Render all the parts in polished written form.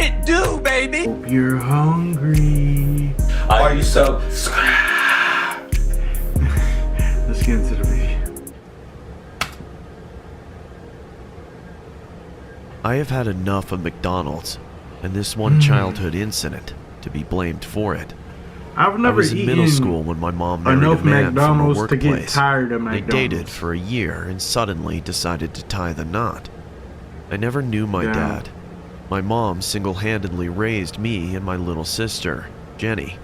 it do, baby? Hope you're hungry. Are you so... Let's get into the video. I have had enough of McDonald's and this one childhood incident to be blamed for it. I've never I was in eaten middle school when my mom married a enough man from a McDonald's to get workplace. tired of They McDonald's. dated for a year and suddenly decided to tie the knot. I never knew my dad. My mom single-handedly raised me and my little sister, Jenny.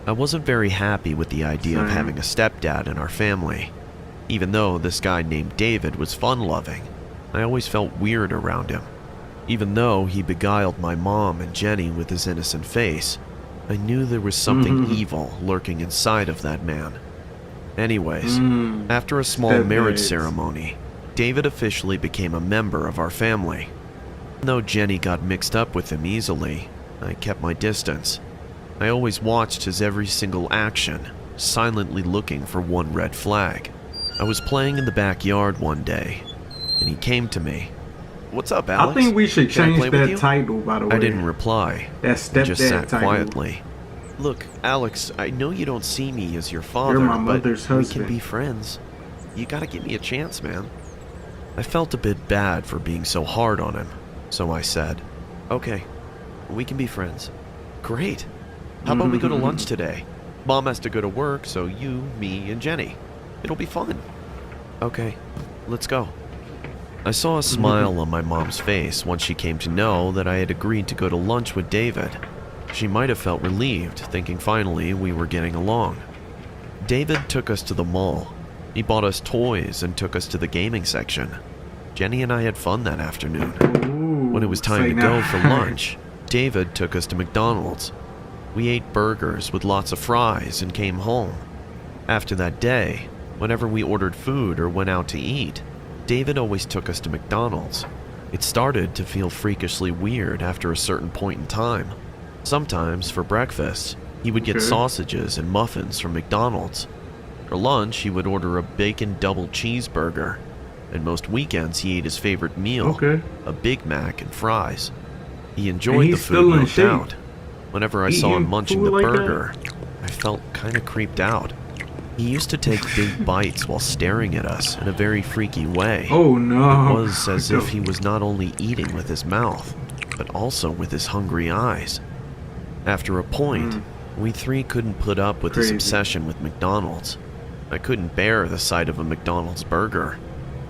I wasn't very happy with the idea of having a stepdad in our family. Even though this guy named David was fun-loving, I always felt weird around him. Even though he beguiled my mom and Jenny with his innocent face, I knew there was something evil lurking inside of that man. Anyways, after a small marriage ceremony, David officially became a member of our family. Even though Jenny got mixed up with him easily, I kept my distance. I always watched his every single action, silently looking for one red flag. I was playing in the backyard one day, and he came to me. "What's up, Alex? I think we should Can I change play with that you?" title, by the way. I didn't reply. That's I just stepdad sat title. quietly. "Look, Alex, I know you don't see me as your father, You're my but mother's we husband. can be friends. You gotta give me a chance, man." I felt a bit bad for being so hard on him, so I said, "Okay, we can be friends." "Great. How about we go to lunch today? Mom has to go to work, so you, me, and Jenny. It'll be fun." "Okay, let's go." I saw a smile on my mom's face once she came to know that I had agreed to go to lunch with David. She might have felt relieved, thinking finally we were getting along. David took us to the mall. He bought us toys and took us to the gaming section. Jenny and I had fun that afternoon. When it was time to go for lunch, David took us to McDonald's. We ate burgers with lots of fries and came home. After that day, whenever we ordered food or went out to eat, David always took us to McDonald's. It started to feel freakishly weird after a certain point in time. Sometimes, for breakfast, he would get sausages and muffins from McDonald's. For lunch, he would order a bacon double cheeseburger. And most weekends, he ate his favorite meal, a Big Mac and fries. He enjoyed the food, no doubt. Whenever I saw him munching the burger, I felt kinda creeped out. He used to take big bites while staring at us in a very freaky way. Oh no. It was as if he was not only eating with his mouth, but also with his hungry eyes. After a point, we three couldn't put up with his obsession with McDonald's. I couldn't bear the sight of a McDonald's burger.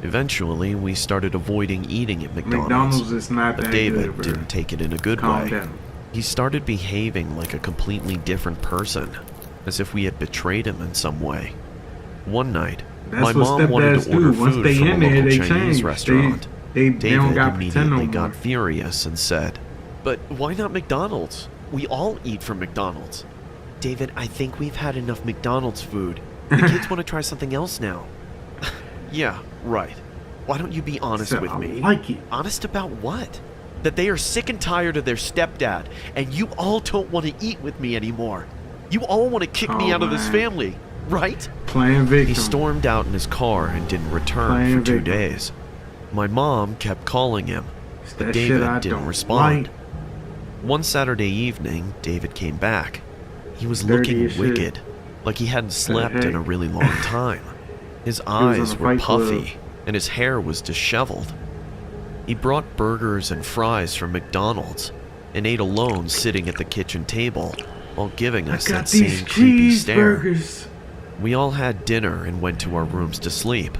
Eventually, we started avoiding eating at McDonald's, is not but that David good, didn't take it in a good Calm way. down. He started behaving like a completely different person, as if we had betrayed him in some way. One night, my mom wanted to order food from a local Chinese restaurant. They don't David got pretend no immediately more. got furious and said, "But why not McDonald's? We all eat from McDonald's." "David, I think we've had enough McDonald's food. The kids want to try something else now." "Yeah, right. Why don't you be honest So with I me?" like it. "Honest about what?" "That they are sick and tired of their stepdad, and you all don't want to eat with me anymore. You all want to kick me out of this family, right?" Playing victim. He stormed out in his car and didn't return for 2 days. My mom kept calling him, but David didn't respond. One Saturday evening, David came back. He was looking wicked, like he hadn't slept in a really long time. His eyes were puffy, and his hair was disheveled. He brought burgers and fries from McDonald's and ate alone sitting at the kitchen table while giving us that same creepy stare. We all had dinner and went to our rooms to sleep.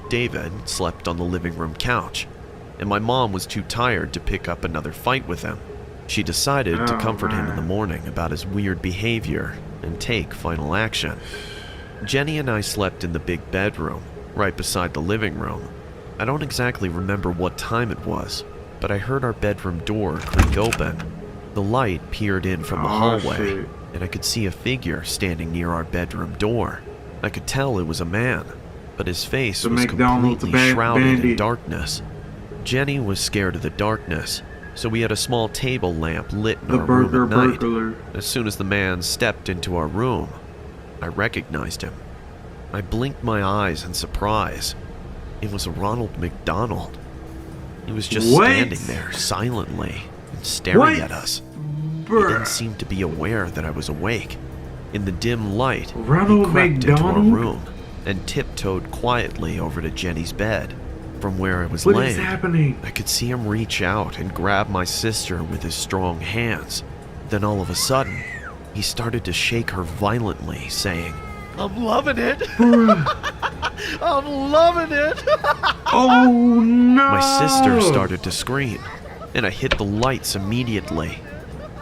David slept on the living room couch, and my mom was too tired to pick up another fight with him. She decided to comfort him in the morning about his weird behavior and take final action. Jenny and I slept in the big bedroom, right beside the living room. I don't exactly remember what time it was, but I heard our bedroom door click open. The light peered in from the hallway, and I could see a figure standing near our bedroom door. I could tell it was a man, but his face was completely shrouded in darkness. Jenny was scared of the darkness, so we had a small table lamp lit in our room at night. As soon as the man stepped into our room, I recognized him. I blinked my eyes in surprise. It was Ronald McDonald. He was just standing there silently, and staring What? at us. He Bruh. didn't seem to be aware that I was awake. In the dim light, Ronald he crept into our McDonald? room and tiptoed quietly over to Jenny's bed. From where I was What laying, is happening? I could see him reach out and grab my sister with his strong hands. Then all of a sudden, he started to shake her violently, saying, "I'm loving it! Bruh. I'm loving it!" Oh no! My sister started to scream, and I hit the lights immediately.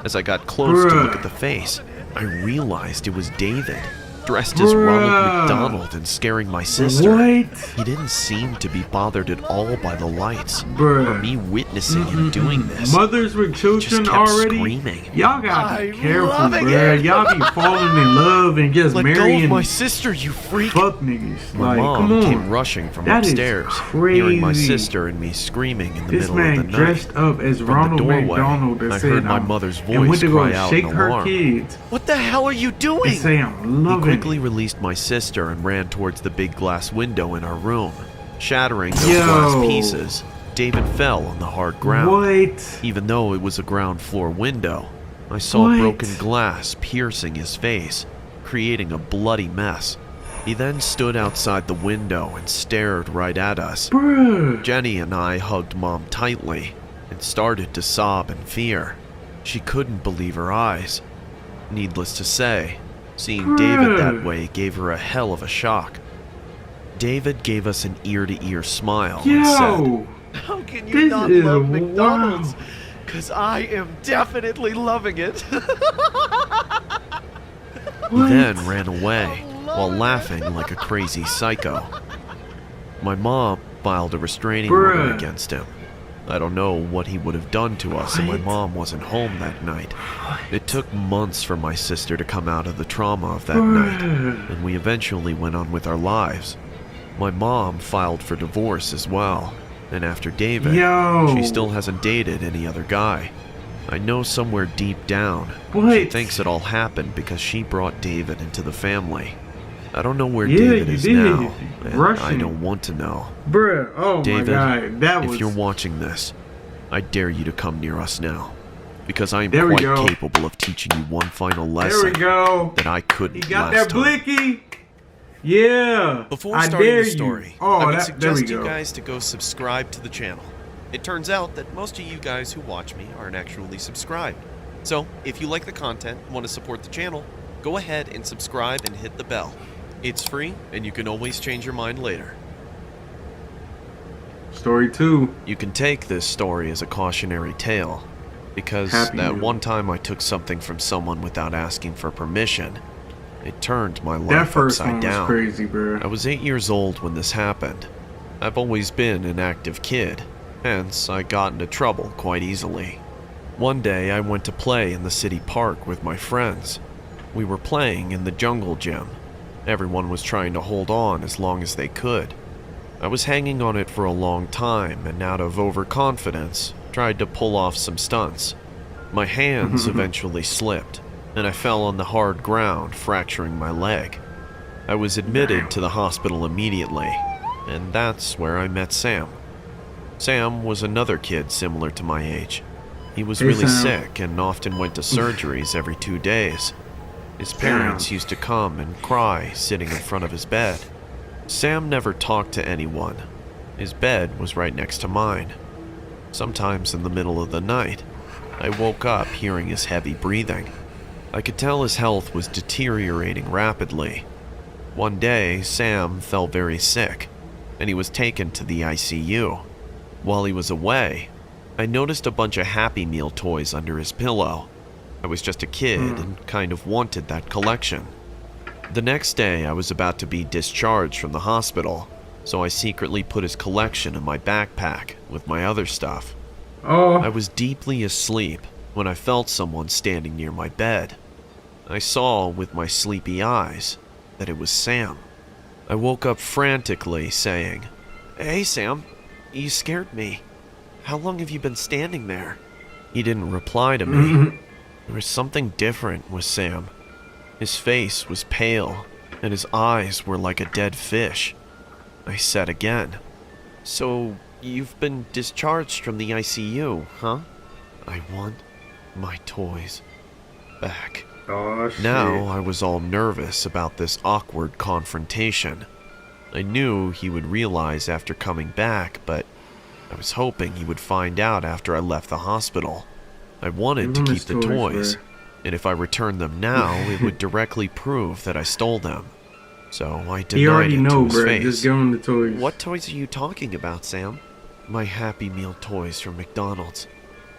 As I got close to look at the face, I realized it was David, dressed as Ronald McDonald and scaring my sister. What? He didn't seem to be bothered at all by the lights, Bruh. or me witnessing him doing this. Mothers with children kept already. screaming. Y'all gotta be I'm careful, loving bruh. it. Y'all be falling in love and just Let go of marrying my sister, you freak! fuck niggas. My Like, mom come came on. rushing from That is upstairs, hearing my crazy. sister and me screaming in the This middle of the man night. dressed up as From the Ronald doorway, McDonald and I said, heard my "I'm-" mother's and went voice to go cry out shake in her alarm. kids What the hell are you doing? and say, "I'm He loving quickly it." released my sister and ran towards the big glass window in our room. Shattering those Yo. glass pieces, David fell on the hard ground. What? Even though it was a ground floor window, I saw What? broken glass piercing his face, creating a bloody mess. He then stood outside the window and stared right at us. Bruh. Jenny and I hugged Mom tightly and started to sob in fear. She couldn't believe her eyes. Needless to say, seeing David that way gave her a hell of a shock. David gave us an ear-to-ear smile and said, Yo. "How can you This not is love McDonald's? wow. Because I am definitely loving it." He What? then ran away while laughing like a crazy psycho. My mom filed a restraining order Bruh. against him. I don't know what he would have done to us if my What? mom wasn't home that night. It took months for my sister to come out of the trauma of that night, Bruh. and we eventually went on with our lives. My mom filed for divorce as well, and after David, Yo. she still hasn't dated any other guy. I know somewhere deep down, she What? thinks it all happened because she brought David into the family. I don't know where Yeah, David you is did. now, and I Russian. don't want to know. Bruh. Oh David, my god. That was. if you're watching this, I dare you to come near us now, because I am There we quite go. capable of teaching you one final There lesson we go. that I couldn't He got last that time. blicky. Yeah. Before I starting dare the story, you. Oh, I would there we suggest you go. guys to go subscribe to the channel. It turns out that most of you guys who watch me aren't actually subscribed. So, if you like the content and want to support the channel, go ahead and subscribe and hit the bell. It's free, and you can always change your mind later. Story 2. You can take this story as a cautionary tale, because Happy that Meal. one time I took something from someone without asking for permission, it turned my That life first upside one was down. crazy, bruh. I was 8 years old when this happened. I've always been an active kid, hence I got into trouble quite easily. One day I went to play in the city park with my friends. We were playing in the jungle gym. Everyone was trying to hold on as long as they could. I was hanging on it for a long time and out of overconfidence, tried to pull off some stunts. My hands eventually slipped, and I fell on the hard ground, fracturing my leg. I was admitted to the hospital immediately, and that's where I met Sam. Sam was another kid similar to my age. He was Hey, really Sam. sick and often went to surgeries every 2 days. His parents used to come and cry sitting in front of his bed. Sam never talked to anyone. His bed was right next to mine. Sometimes in the middle of the night, I woke up hearing his heavy breathing. I could tell his health was deteriorating rapidly. One day, Sam fell very sick, and he was taken to the ICU. While he was away, I noticed a bunch of Happy Meal toys under his pillow. I was just a kid and kind of wanted that collection. The next day, I was about to be discharged from the hospital, so I secretly put his collection in my backpack with my other stuff. I Oh. was deeply asleep when I felt someone standing near my bed. I saw with my sleepy eyes that it was Sam. I woke up frantically saying, "Hey Sam, you scared me. How long have you been standing there?" He didn't reply to me. There was something different with Sam. His face was pale, and his eyes were like a dead fish. I said again, "So, you've been discharged from the ICU, huh? I want my toys back. Oh, shit. Now I was all nervous about this awkward confrontation. I knew he would realize after coming back, but I was hoping he would find out after I left the hospital. I wanted to keep the toys, and if I returned them now, it would directly prove that I stole them. So I denied it to his face. Just give him the toys. What toys are you talking about, Sam? My Happy Meal toys from McDonald's.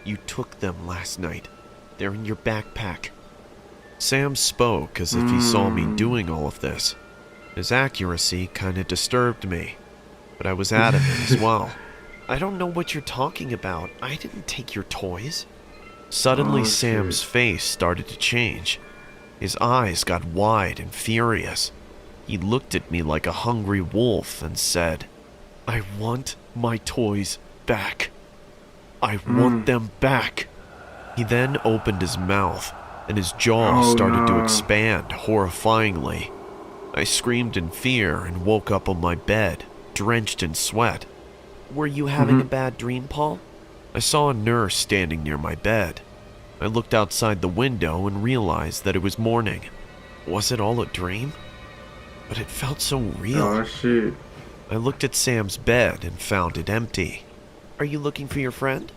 You took them last night. They're in your backpack. Sam spoke as if he saw me doing all of this. His accuracy kinda disturbed me, but I was adamant as well. I don't know what you're talking about. I didn't take your toys. Suddenly, Sam's face started to change. His eyes got wide and furious. He looked at me like a hungry wolf and said, I want my toys back. I want them back. He then opened his mouth, and his jaw started to expand horrifyingly. I screamed in fear and woke up on my bed, drenched in sweat. Were you having a bad dream, Paul? I saw a nurse standing near my bed. I looked outside the window and realized that it was morning. Was it all a dream? But it felt so real. Oh, shit. I looked at Sam's bed and found it empty. Are you looking for your friend?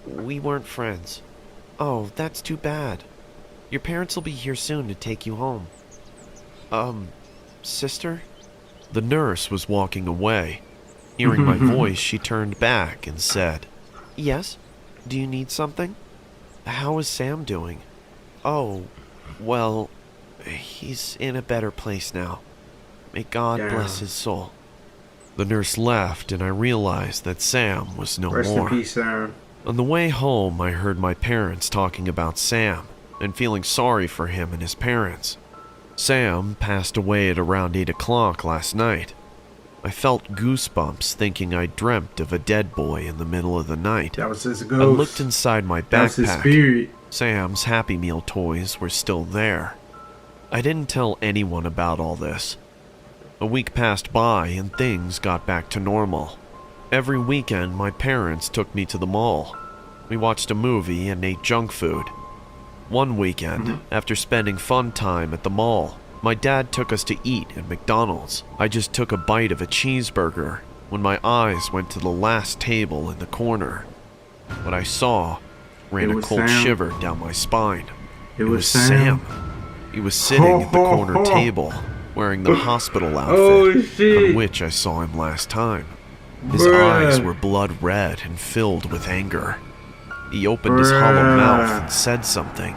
We weren't friends. Oh, that's too bad. Your parents will be here soon to take you home. Sister? The nurse was walking away. Hearing my voice, she turned back and said, Yes? Do you need something? How is Sam doing? Oh, well, he's in a better place now. May God bless his soul. The nurse left, and I realized that Sam was no more. Rest in peace, Sam. On the way home, I heard my parents talking about Sam and feeling sorry for him and his parents. Sam passed away at around 8 o'clock last night. I felt goosebumps thinking I dreamt of a dead boy in the middle of the night. That was his ghost. I looked inside my backpack. That was his spirit. Sam's Happy Meal toys were still there. I didn't tell anyone about all this. A week passed by and things got back to normal. Every weekend, my parents took me to the mall. We watched a movie and ate junk food. One weekend, after spending fun time at the mall, my dad took us to eat at McDonald's. I just took a bite of a cheeseburger when my eyes went to the last table in the corner. What I saw ran a cold shiver down my spine. It was Sam. He was sitting at the corner table, wearing the hospital outfit on which I saw him last time. His eyes were blood red and filled with anger. He opened his hollow mouth and said something,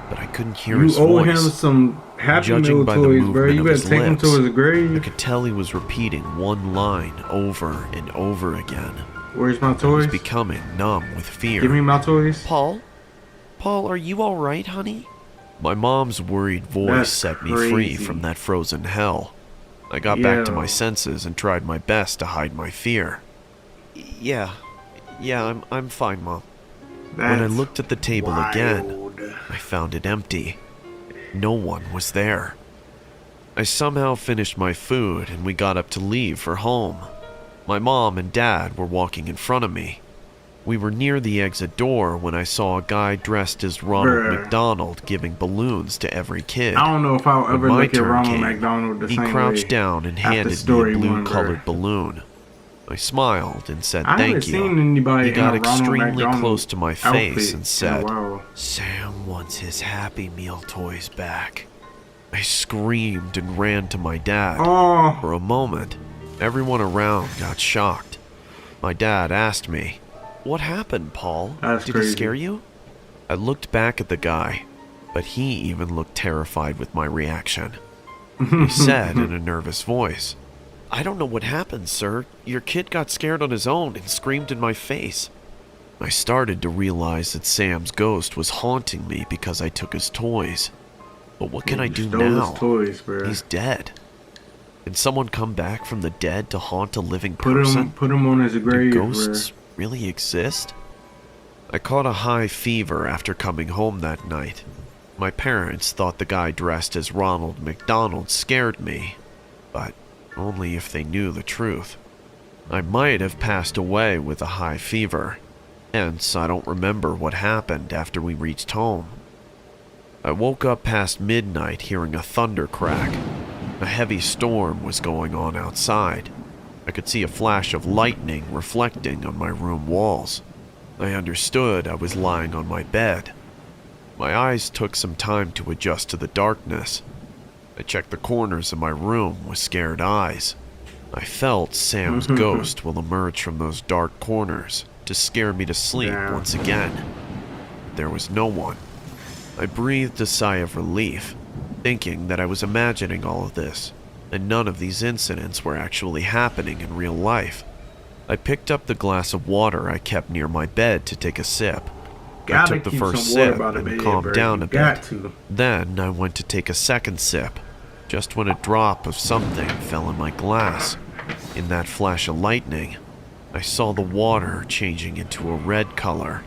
but I couldn't hear his voice. You owe him some Happy Judging Meal by the toys, bro. movement You of better his take him lips, to his grave. I could tell he was repeating one line over and over again. Where's my I was toys? becoming numb with fear. Give me my toys. Paul? Paul, are you alright, honey? My mom's worried voice That's set me free crazy. from that frozen hell. I got back to my senses and tried my best to hide my fear. Yeah, I'm fine, Mom. When I looked at the table again, I found it empty. No one was there. I somehow finished my food and we got up to leave for home. My mom and dad were walking in front of me. We were near the exit door when I saw a guy dressed as Ronald McDonald giving balloons to every kid. I don't know if I'll ever When my look at turn Ronald came, McDonald the he same way. crouched down and handed me a blue-colored balloon. I smiled and said I haven't thank you. seen anybody He got in a Ronald extremely McDonald close to my face outfit and said, in a while. Sam wants his Happy Meal toys back. I screamed and ran to my dad. Oh, For a moment, everyone around got shocked. My dad asked me, What happened, Paul? That's Did crazy. he scare you? I looked back at the guy, but he even looked terrified with my reaction. He said in a nervous voice, I don't know what happened, sir. Your kid got scared on his own and screamed in my face. I started to realize that Sam's ghost was haunting me because I took his toys. But what can I do stole now? his toys, bro. He's dead. Can someone come back from the dead to haunt a living person? Put him on his Do grave, ghosts really exist? I caught a high fever after coming home that night. My parents thought the guy dressed as Ronald McDonald scared me, but only if they knew the truth. I might have passed away with a high fever, Hence, I don't remember what happened after we reached home. I woke up past midnight hearing a thunder crack. A heavy storm was going on outside. I could see a flash of lightning reflecting on my room walls. I understood I was lying on my bed. My eyes took some time to adjust to the darkness. I checked the corners of my room with scared eyes. I felt Sam's ghost will emerge from those dark corners to scare me to sleep once again. There was no one. I breathed a sigh of relief, thinking that I was imagining all of this, and none of these incidents were actually happening in real life. I picked up the glass of water I kept near my bed to take a sip. I took the first sip and calmed down a bit. Then I went to take a second sip, just when a drop of something fell in my glass. In that flash of lightning, I saw the water changing into a red color.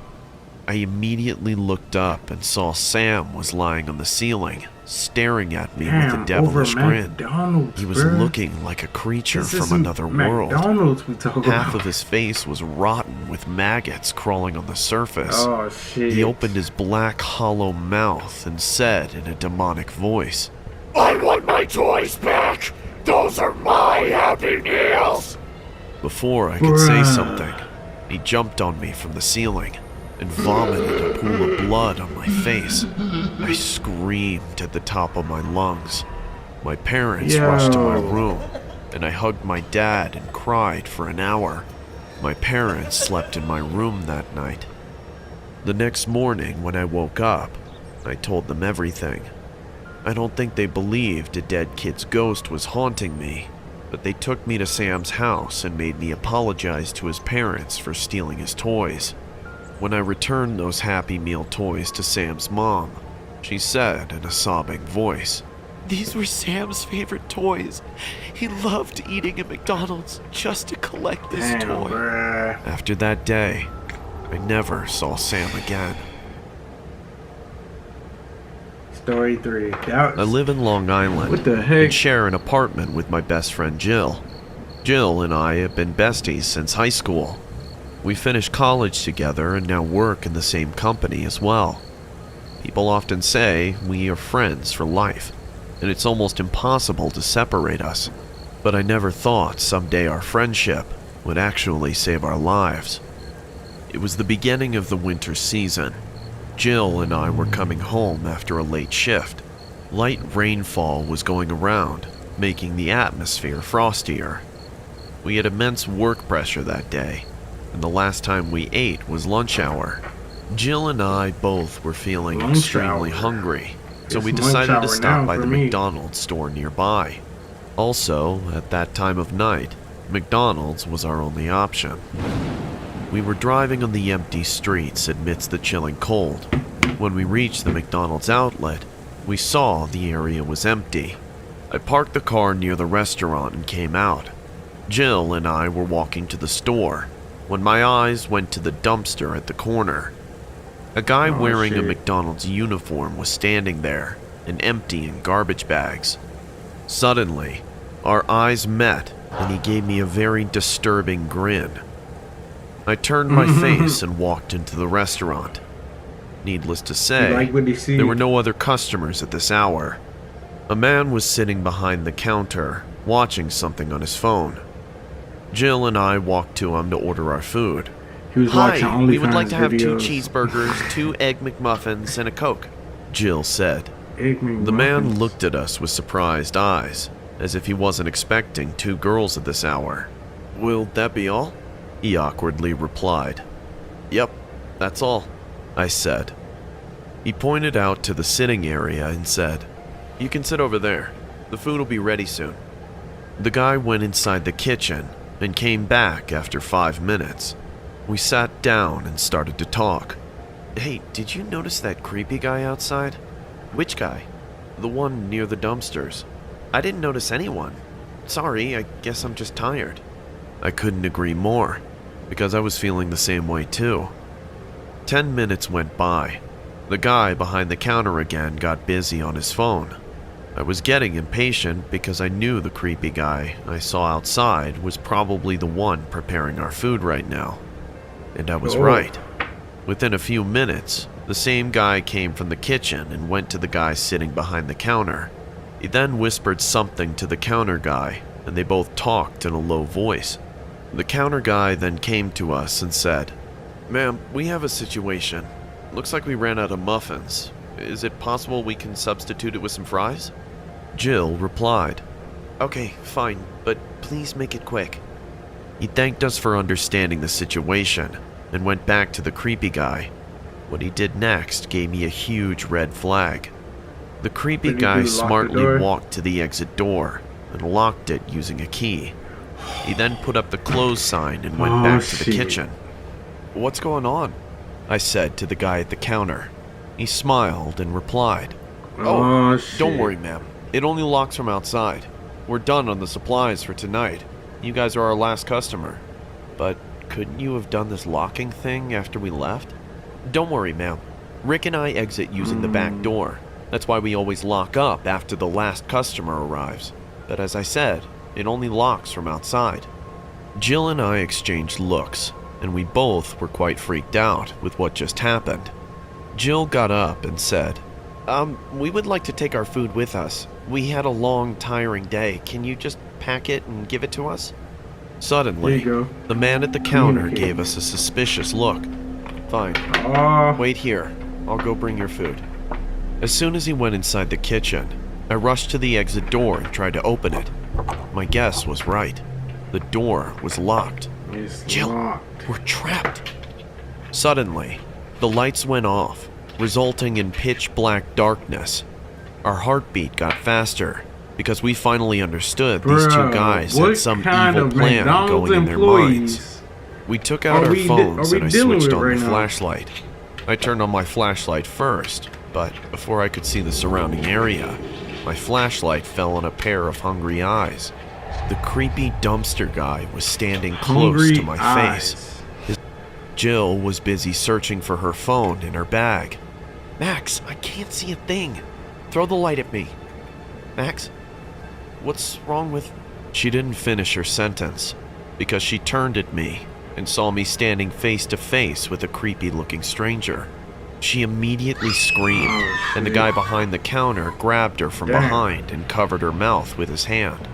I immediately looked up and saw Sam was lying on the ceiling, staring at me with a devilish grin. He was looking like a creature from another world. Half of his face was rotten with maggots crawling on the surface. Oh, shit. He opened his black, hollow mouth and said in a demonic voice, "I want my toys back! Those are my Happy Meals!" Before I could say something, he jumped on me from the ceiling and vomited a pool of blood on my face. I screamed at the top of my lungs. My parents rushed to my room, and I hugged my dad and cried for an hour. My parents slept in my room that night. The next morning when I woke up, I told them everything. I don't think they believed a dead kid's ghost was haunting me, but they took me to Sam's house and made me apologize to his parents for stealing his toys. When I returned those Happy Meal toys to Sam's mom, she said in a sobbing voice, "These were Sam's favorite toys. He loved eating at McDonald's just to collect this toy." After that day, I never saw Sam again. Story 3. I live in Long Island What the heck? and share an apartment with my best friend Jill. Jill and I have been besties since high school. We finished college together and now work in the same company as well. People often say we are friends for life, and it's almost impossible to separate us. But I never thought someday our friendship would actually save our lives. It was the beginning of the winter season. Jill and I were coming home after a late shift. Light rainfall was going around, making the atmosphere frostier. We had immense work pressure that day, and the last time we ate was lunch hour. Jill and I both were feeling extremely hungry, so we decided to stop by the McDonald's store nearby. Also, at that time of night, McDonald's was our only option. We were driving on the empty streets amidst the chilling cold. When we reached the McDonald's outlet, we saw the area was empty. I parked the car near the restaurant and came out. Jill and I were walking to the store when my eyes went to the dumpster at the corner. A guy wearing a McDonald's uniform was standing there and emptying garbage bags. Suddenly, our eyes met and he gave me a very disturbing grin. I turned my face and walked into the restaurant. Needless to say, there were no other customers at this hour. A man was sitting behind the counter, watching something on his phone. Jill and I walked to him to order our food. Hi, we would like to have 2 cheeseburgers, 2 Egg McMuffins, and a Coke, Jill said. The man looked at us with surprised eyes, as if he wasn't expecting 2 girls at this hour. Will that be all? He awkwardly replied. Yep, that's all, I said. He pointed out to the sitting area and said, You can sit over there. The food will be ready soon. The guy went inside the kitchen and came back after 5 minutes. We sat down and started to talk. Hey, did you notice that creepy guy outside? Which guy? The one near the dumpsters. I didn't notice anyone. Sorry, I guess I'm just tired. I couldn't agree more, because I was feeling the same way too. 10 minutes went by. The guy behind the counter again got busy on his phone. I was getting impatient because I knew the creepy guy I saw outside was probably the one preparing our food right now. And I was right. Within a few minutes, the same guy came from the kitchen and went to the guy sitting behind the counter. He then whispered something to the counter guy, and they both talked in a low voice. The counter guy then came to us and said, "Ma'am, we have a situation. Looks like we ran out of muffins. Is it possible we can substitute it with some fries?" Jill replied, "Okay, fine, but please make it quick." He thanked us for understanding the situation and went back to the creepy guy. What he did next gave me a huge red flag. The creepy guy smartly walked to the exit door and locked it using a key. He then put up the close sign and went back to the kitchen. "What's going on?" I said to the guy at the counter. He smiled and replied, "Oh, don't worry, ma'am. It only locks from outside. We're done on the supplies for tonight. You guys are our last customer. But couldn't you have done this locking thing after we left?" "Don't worry, ma'am. Rick and I exit using the back door. That's why we always lock up after the last customer arrives. But as I said, it only locks from outside." Jill and I exchanged looks, and we both were quite freaked out with what just happened. Jill got up and said, We would like to take our food with us. We had a long, tiring day. Can you just pack it and give it to us?" Suddenly, the man at the counter gave us a suspicious look. "Fine. Wait here. I'll go bring your food." As soon as he went inside the kitchen, I rushed to the exit door and tried to open it. My guess was right. The door was locked. Jill, we're trapped. Suddenly, the lights went off, resulting in pitch black darkness. Our heartbeat got faster because we finally understood these two guys had some evil plan going in their minds. We took out our phones and I switched on the flashlight. I turned on my flashlight first, but before I could see the surrounding area, my flashlight fell on a pair of hungry eyes. The creepy dumpster guy was standing close to my face. Jill was busy searching for her phone in her bag. "Max, I can't see a thing. Throw the light at me." "Max, what's wrong with..." She didn't finish her sentence because she turned at me and saw me standing face to face with a creepy-looking stranger. She immediately screamed, and the guy behind the counter grabbed her from behind and covered her mouth with his hand.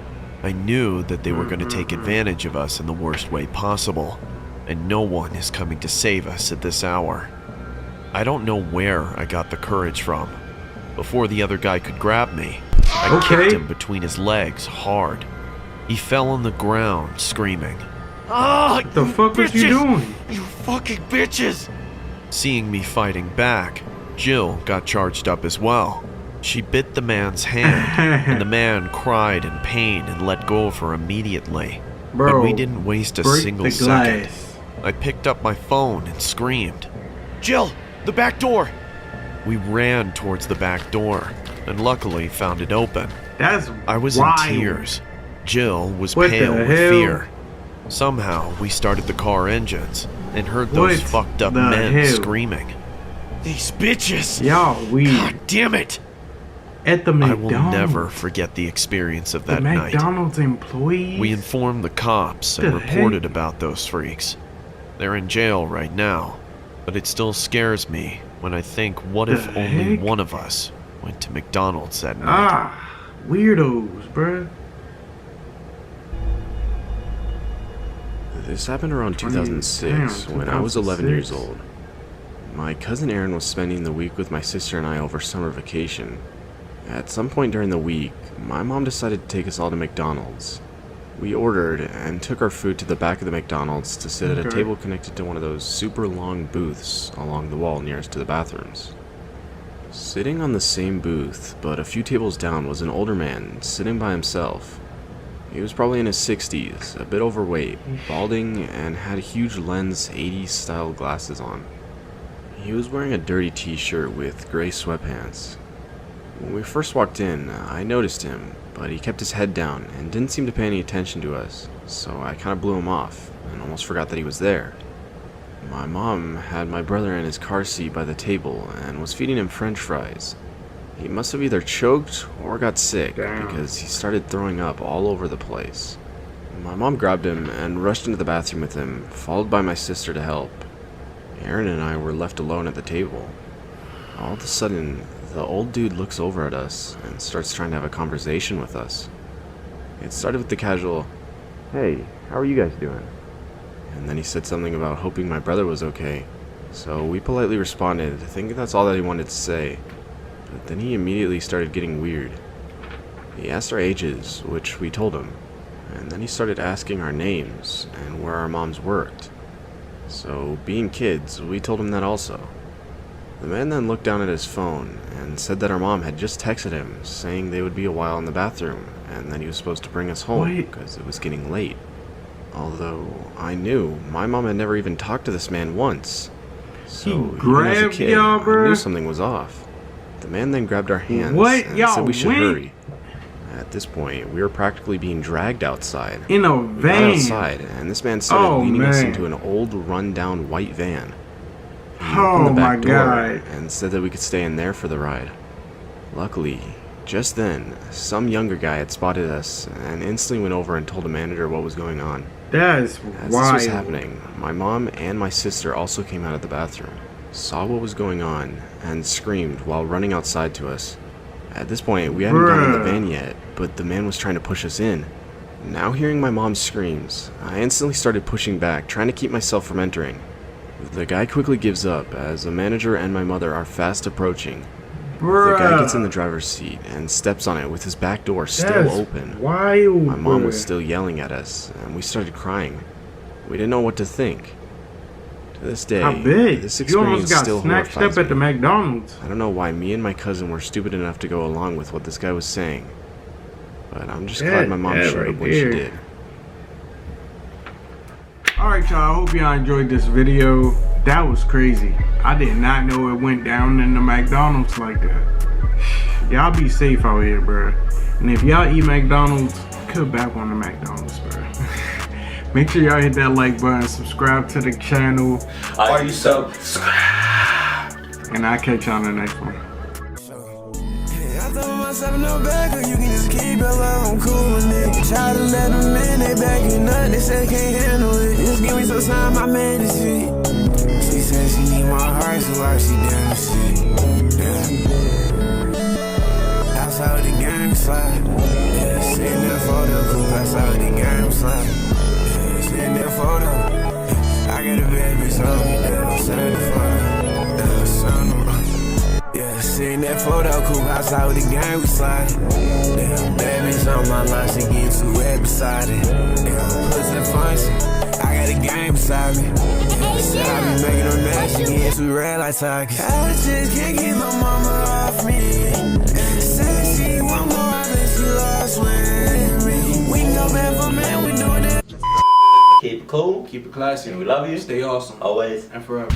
I knew that they were going to take advantage of us in the worst way possible, and no one is coming to save us at this hour. I don't know where I got the courage from. Before the other guy could grab me, I kicked him between his legs hard. He fell on the ground, screaming. Ah, what the fuck was you doing? You fucking bitches! Seeing me fighting back, Jill got charged up as well. She bit the man's hand, and the man cried in pain and let go of her immediately. But we didn't waste a single second. I picked up my phone and screamed, "Jill, the back door!" We ran towards the back door, and luckily found it open. I was in tears. Jill was pale with fear. Somehow, we started the car engines and heard those fucked up men screaming. These bitches! Y'all weird. God damn it! At the McDonald's. I will never forget the experience of that night. McDonald's employees? We informed the cops and reported about those freaks. They're in jail right now, but it still scares me when I think, what if only one of us went to McDonald's that night? Weirdos, bruh. This happened around 2006, when I was 11 years old. My cousin Aaron was spending the week with my sister and I over summer vacation. At some point during the week, my mom decided to take us all to McDonald's. We ordered and took our food to the back of the McDonald's to sit at a table connected to one of those super long booths along the wall nearest to the bathrooms. Sitting on the same booth, but a few tables down, was an older man sitting by himself. He was probably in his 60s, a bit overweight, balding, and had huge lens 80s style glasses on. He was wearing a dirty t-shirt with gray sweatpants. When we first walked in, I noticed him, but he kept his head down and didn't seem to pay any attention to us, so I kind of blew him off and almost forgot that he was there. My mom had my brother in his car seat by the table and was feeding him french fries. He must have either choked or got sick because he started throwing up all over the place. My mom grabbed him and rushed into the bathroom with him, followed by my sister to help. Aaron and I were left alone at the table. All of a sudden, the old dude looks over at us and starts trying to have a conversation with us. It started with the casual, "Hey, how are you guys doing?" And then he said something about hoping my brother was okay. So we politely responded, thinking that's all that he wanted to say. But then he immediately started getting weird. He asked our ages, which we told him. And then he started asking our names and where our moms worked. So, being kids, we told him that also. The man then looked down at his phone and said that our mom had just texted him saying they would be a while in the bathroom and that he was supposed to bring us home because it was getting late. Although I knew my mom had never even talked to this man once. So even as a grabbed kid, y'all, I bro. knew something was off. The man then grabbed our hands and Y'all said we should went? hurry. At this point, we were practically being dragged outside. In a We got van. outside, and this man started leading us into an old, run-down white van. He opened the back door God. and said that we could stay in there for the ride. Luckily, just then, some younger guy had spotted us and instantly went over and told the manager what was going on. That's As wild. this was happening, my mom and my sister also came out of the bathroom, saw what was going on, and screamed while running outside to us. At this point, we hadn't gotten in the van yet, but the man was trying to push us in. Now hearing my mom's screams, I instantly started pushing back, trying to keep myself from entering. The guy quickly gives up as the manager and my mother are fast approaching. The guy gets in the driver's seat and steps on it with his back door still open. Wild. My mom was still yelling at us, and we started crying. We didn't know what to think. To this day, I bet. this You almost experience got still snatched horrifies up at the me. McDonald's. I don't know why me and my cousin were stupid enough to go along with what this guy was saying, but I'm just glad my mom showed up when she did. Alright y'all, I hope y'all enjoyed this video. That was crazy. I did not know it went down in the McDonald's like that. Y'all be safe out here, bro. And if y'all eat McDonald's, cut back on the McDonald's, bro. Make sure y'all hit that like button, subscribe to the channel, Are you so? and I'll catch y'all on the next one. I throw myself no bagger, you can just keep your love, I'm cool with it. Try to let them in, they backing up, they say can't handle it. Just give me some time, I made it shit. She said she need my heart, so why she down the shit? Yeah. That's how the game slide. Yeah, sitting there for the coupe, that's how the game slide. Yeah, sitting there for the, I got a bad bitch on me, yeah, I'm sitting there for the, yeah, sitting there for the coupe, that's how the game we slide. Yeah, bad bitch on my line, she getting too wet beside it. Yeah, pussy function, I got a game beside me. Yeah, said I be making her mad, she getting too red like Target. I just can't get my mama off me. Said she want more, I think she lost with me. We know bad for man, we doing that. Keep it cool. Keep it classy. We love you. Stay awesome. Always. And forever.